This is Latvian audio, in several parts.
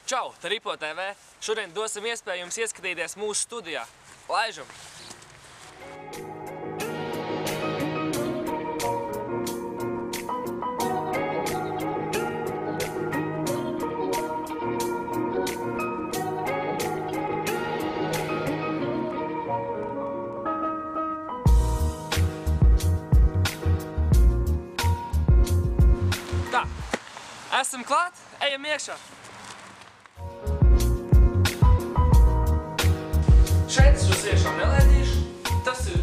Čau, te Ripo TV. Šodien dosim iespēju jums ieskatīties mūsu studijā. Laižam! Tā, esam klāt, ejam iekšā! Šeit es jūs iekšā nelaidīšu, tas ir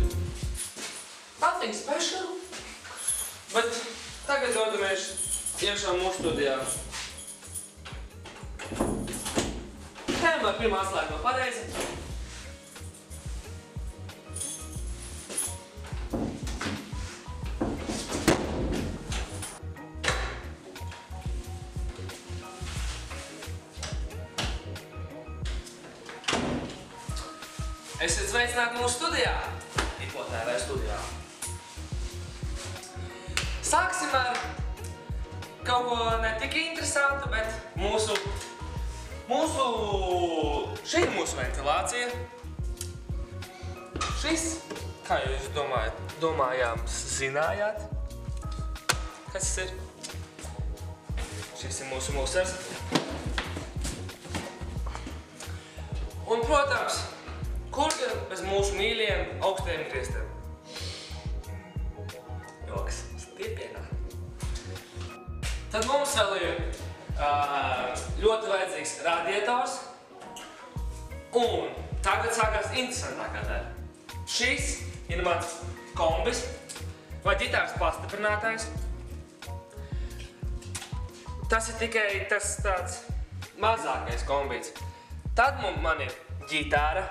nothing special, bet tagad dodamies iekšā mūsu studijā. Tēmā pirmā slēguma pareizi. Esiet sveicināti mūsu studijā, Ripo TV studijā. Sāksim ar kaut ko ne tik interesantu, bet šī ir mūsu ventilācija. Šis, kā jūs zinājāt, kas tas ir? Šis ir mūsu mūsers. Un, protams, kur gan bez mūsu mīļiem augstajiem griestiem? Joks, stiepienā. Tad mums vēl ir ļoti vajadzīgs radiators. Un tagad sākās interesantākā daļa. Šis ir mans kombis vai ģitāras pastiprinātājs. Tas ir tikai tas tāds mazākais kombīts. Tad man ir ģitāra.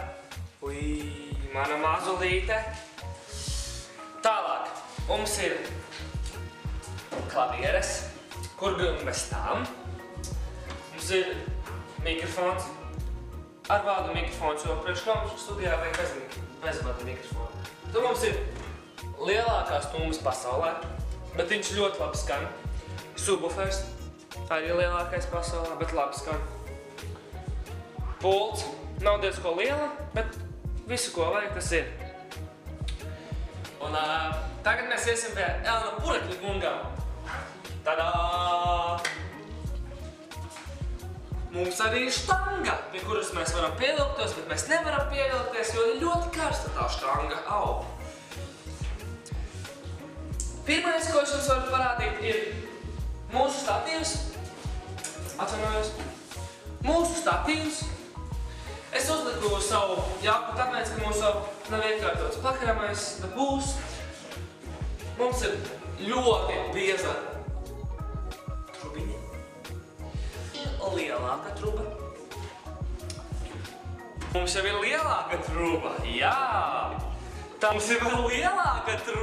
Mana mazulīte. Tālāk mums ir klavieres, kur gan bez tām. Mums ir mikrofons. Ar vādu mikrofons, jo priekškamu studijā vai bez vādu mikrofonu. Tad mums ir lielākās tumbas pasaulē, bet viņš ļoti labi skan. Subwoofers, arī lielākais pasaulē, bet labi skan. Pults nav diezko liela, bet visu, ko vajag, tas ir. Un tagad mēs iesim pie Elna Purekļa kungam. Tadā! Mums arī ir štanga, pie kuras mēs varam pievilktos, bet mēs nevaram pievilkties, jo ir ļoti karsta tā štanga. Au! Pirmais, ko es jums varu parādīt, ir mūsu statīvs. Atvainojos. Mūsu statīvs. Es uzliku savu jaku, tāpēc, ka mums vēl nav iekārtots pakrāmais, bet būs. Mums ir ļoti bieza trubiņa. Lielāka truba. Mums jau ir lielāka truba, jā! Tā mums ir vēl lielāka truba.